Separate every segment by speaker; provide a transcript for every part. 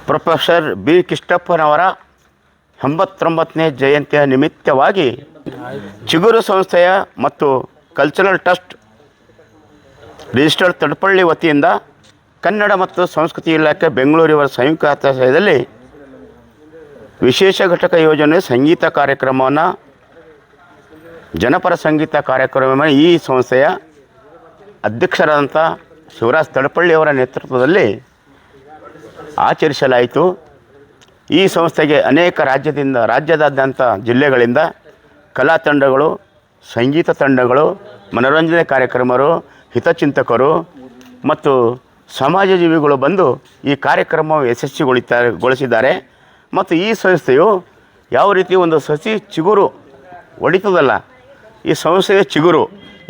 Speaker 1: Professor B ಕೃಷ್ಣಪ್ಪನವರ 89ನೇ ಜಯಂತಿಯ ನಿಮಿತ್ತವಾಗಿ ಚಿಗುರು ಸಂಸ್ಥೆಯ ಮತ್ತು ಕಲ್ಚರಲ್ ಟ್ರಸ್ಟ್ ರಿಜಿಸ್ಟರ್ಡ್ ತಡಪಳ್ಳಿ ವತಿಯಿಂದ ಕನ್ನಡ ಮತ್ತು ಸಂಸ್ಕೃತಿ ಇಲಾಖೆ ಬೆಂಗಳೂರಿನ ಸಂಯುಕ್ತ ಆಶ್ರಯದಲ್ಲಿ ವಿಶೇಷ ಘಟಕ ಯೋಜನೆ ಸಂಗೀತ ಕಾರ್ಯಕ್ರಮವನ್ನು ಜನಪರ ಸಂಗೀತ ಕಾರ್ಯಕ್ರಮ ಈ ಸಂಸ್ಥೆಯ ಅಧ್ಯಕ್ಷರಾದಂಥ ಶಿವರಾಜ್ ತಡಪಳ್ಳಿಯವರ ನೇತೃತ್ವದಲ್ಲಿ ಆಚರಿಸಲಾಯಿತು. ಈ ಸಂಸ್ಥೆಗೆ ಅನೇಕ ರಾಜ್ಯದಾದ್ಯಂತ ಜಿಲ್ಲೆಗಳಿಂದ ಕಲಾ ತಂಡಗಳು, ಸಂಗೀತ ತಂಡಗಳು, ಮನೋರಂಜನೆ ಕಾರ್ಯಕ್ರಮರು, ಹಿತಚಿಂತಕರು ಮತ್ತು ಸಮಾಜ ಜೀವಿಗಳು ಬಂದು ಈ ಕಾರ್ಯಕ್ರಮ ಯಶಸ್ವಿಗೊಳಿಸಿದ್ದಾರೆ. ಮತ್ತು ಈ ಸಂಸ್ಥೆಯು ಯಾವ ರೀತಿ ಒಂದು ಸಸಿ ಚಿಗುರು ಹೊಡಿತದಲ್ಲ, ಈ ಸಂಸ್ಥೆಯ ಚಿಗುರು,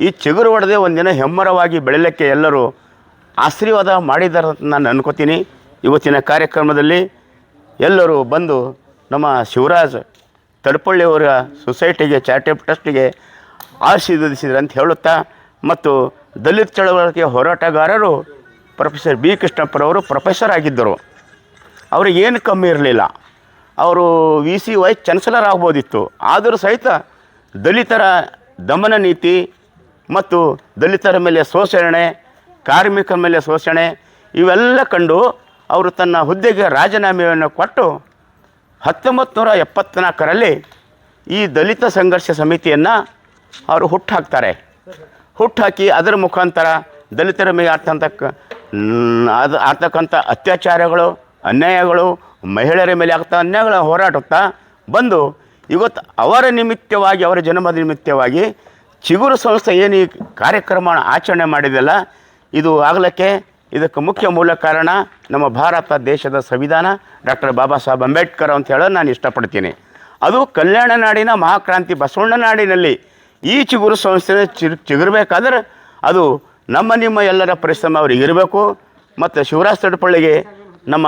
Speaker 1: ಈ ಚಿಗುರು ಹೊಡೆದೇ ಒಂದಿನ ಹೆಮ್ಮರವಾಗಿ ಬೆಳೀಲಿಕ್ಕೆ ಎಲ್ಲರೂ ಆಶೀರ್ವಾದ ಮಾಡಿದ್ದಾರೆ ಅಂತ ನಾನು ಅನ್ಕೋತೀನಿ. ಇವತ್ತಿನ ಕಾರ್ಯಕ್ರಮದಲ್ಲಿ ಎಲ್ಲರೂ ಬಂದು ನಮ್ಮ ಶಿವರಾಜ್ ತಡಪಳ್ಳಿಯವರ ಸೊಸೈಟಿಗೆ, ಚಾರಿಟೇಬಲ್ ಟ್ರಸ್ಟಿಗೆ ಆಶೀರ್ವದಿಸಿದ್ರು ಅಂತ ಹೇಳುತ್ತಾ, ಮತ್ತು ದಲಿತ ಚಳವಳಿಕೆ ಹೋರಾಟಗಾರರು ಪ್ರೊಫೆಸರ್ ಬಿ ಕೃಷ್ಣಪ್ಪರವರು ಪ್ರೊಫೆಸರ್ ಆಗಿದ್ದರು. ಅವ್ರಿಗೇನು ಕಮ್ಮಿ ಇರಲಿಲ್ಲ. ಅವರು VC ವೈಸ್ ಚಾನ್ಸಲರ್ ಆಗ್ಬೋದಿತ್ತು. ಆದರೂ ಸಹಿತ ದಲಿತರ ದಮನ ನೀತಿ ಮತ್ತು ದಲಿತರ ಮೇಲೆ ಶೋಷಣೆ, ಕಾರ್ಮಿಕರ ಮೇಲೆ ಶೋಷಣೆ ಇವೆಲ್ಲ ಕಂಡು ಅವರು ತನ್ನ ಹುದ್ದೆಗೆ ರಾಜೀನಾಮೆಯನ್ನು ಕೊಟ್ಟು 1974ರಲ್ಲಿ ಈ ದಲಿತ ಸಂಘರ್ಷ ಸಮಿತಿಯನ್ನು ಅವರು ಹುಟ್ಟಾಕಿ ಅದರ ಮುಖಾಂತರ ದಲಿತರ ಮೇಲೆ ಆಗ್ತಕ್ಕಂಥ ಅತ್ಯಾಚಾರಗಳು, ಅನ್ಯಾಯಗಳು, ಮಹಿಳೆಯರ ಮೇಲೆ ಆಗ್ತಾ ಅನ್ಯಾಯಗಳ ಹೋರಾಡುತ್ತಾ ಬಂದು ಇವತ್ತು ಅವರ ನಿಮಿತ್ತವಾಗಿ, ಅವರ ಜನ್ಮದ ನಿಮಿತ್ತವಾಗಿ ಚಿಗುರು ಸಂಸ್ಥೆ ಏನು ಈ ಕಾರ್ಯಕ್ರಮ ಆಚರಣೆ ಮಾಡಿದೆಯಲ್ಲ, ಇದು ಆಗಲಿಕ್ಕೆ ಇದಕ್ಕೆ ಮುಖ್ಯ ಮೂಲ ಕಾರಣ ನಮ್ಮ ಭಾರತ ದೇಶದ ಸಂವಿಧಾನ ಡಾಕ್ಟರ್ ಬಾಬಾ ಸಾಹೇಬ್ ಅಂಬೇಡ್ಕರ್ ಅಂತ ಹೇಳೋದು ನಾನು ಇಷ್ಟಪಡ್ತೀನಿ. ಅದು ಕಲ್ಯಾಣ ನಾಡಿನ ಮಹಾಕ್ರಾಂತಿ ಬಸವಣ್ಣ ನಾಡಿನಲ್ಲಿ ಈ ಚಿಗುರು ಸಂಸ್ಥೆ ಚಿಗುರಬೇಕಾದ್ರೆ ಅದು ನಿಮ್ಮ ಎಲ್ಲರ ಪರಿಶ್ರಮ ಅವ್ರಿಗೆ ಇರಬೇಕು. ಮತ್ತು ಶಿವರಾಜ್ ತಡಪಳ್ಳಿಗೆ ನಮ್ಮ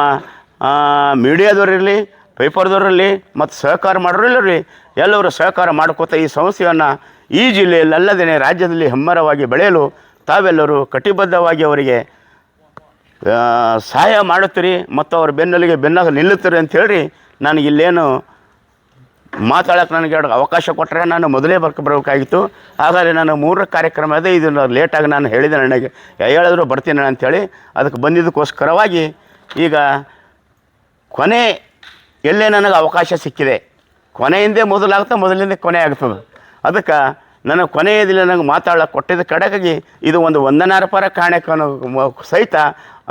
Speaker 1: ಮೀಡಿಯಾದವರಿರಲಿ, ಪೇಪರ್ದವರಿರಲಿ ಮತ್ತು ಸಹಕಾರ ಮಾಡೋರಿರಲಿ, ಎಲ್ಲರೂ ಸಹಕಾರ ಮಾಡ್ಕೋತ ಈ ಸಂಸ್ಥೆಯನ್ನು ಈ ಜಿಲ್ಲೆಯಲ್ಲದೇ ರಾಜ್ಯದಲ್ಲಿ ಹೆಮ್ಮರವಾಗಿ ಬೆಳೆಯಲು ತಾವೆಲ್ಲರೂ ಕಟಿಬದ್ಧವಾಗಿ ಅವರಿಗೆ ಸಹಾಯ ಮಾಡುತ್ತೀರಿ ಮತ್ತು ಅವ್ರ ಬೆನ್ನಾಗ ನಿಲ್ಲುತ್ತೀರಿ ಅಂತ ಹೇಳಿ ನನಗೆ ಇಲ್ಲೇನು ಮಾತಾಡೋಕ್ಕೆ ನನಗೆ ಅವಕಾಶ ಕೊಟ್ಟರೆ ನಾನು ಮೊದಲೇ ಬರಬೇಕಾಗಿತ್ತು. ಹಾಗಾದರೆ ನಾನು 3 ಕಾರ್ಯಕ್ರಮ ಇದೆ, ಇದನ್ನು ಲೇಟಾಗಿ ನಾನು ಹೇಳಿದೆ, ನನಗೆ ಹೇಳಿದ್ರು ಬರ್ತೀನಿ ಅಂಥೇಳಿ ಅದಕ್ಕೆ ಬಂದಿದ್ದಕ್ಕೋಸ್ಕರವಾಗಿ ಈಗ ಕೊನೆ ಎಲ್ಲೇ ನನಗೆ ಅವಕಾಶ ಸಿಕ್ಕಿದೆ, ಕೊನೆಯಿಂದೇ ಮೊದಲಿಂದ ಕೊನೆ ಆಗ್ತದೆ. ಅದಕ್ಕೆ ನನಗೆ ಕೊನೆಯದಿಲ್ಲ ನನಗೆ ಮಾತಾಡೋಕ್ಕೆ ಕೊಟ್ಟಿದ್ದ ಕಡೆಗಾಗಿ ಇದು ಒಂದು ವಂದನಾರ್ಪರ ಕಾರಣಕ್ಕೆ ಸಹಿತ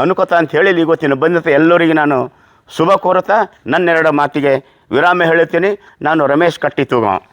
Speaker 1: ಅನ್ಕೋತ ಅಂತ ಹೇಳಿ ಇವತ್ತಿನ ಬಂದಂಥ ಎಲ್ಲರಿಗೆ ನಾನು ಶುಭ ಕೋರುತ್ತಾ ನನ್ನೆರಡು ಮಾತಿಗೆ ವಿರಾಮ ಹೇಳುತ್ತೀನಿ. ನಾನು ರಮೇಶ್ ಕಟ್ಟಿತೂಗಾಂವ್.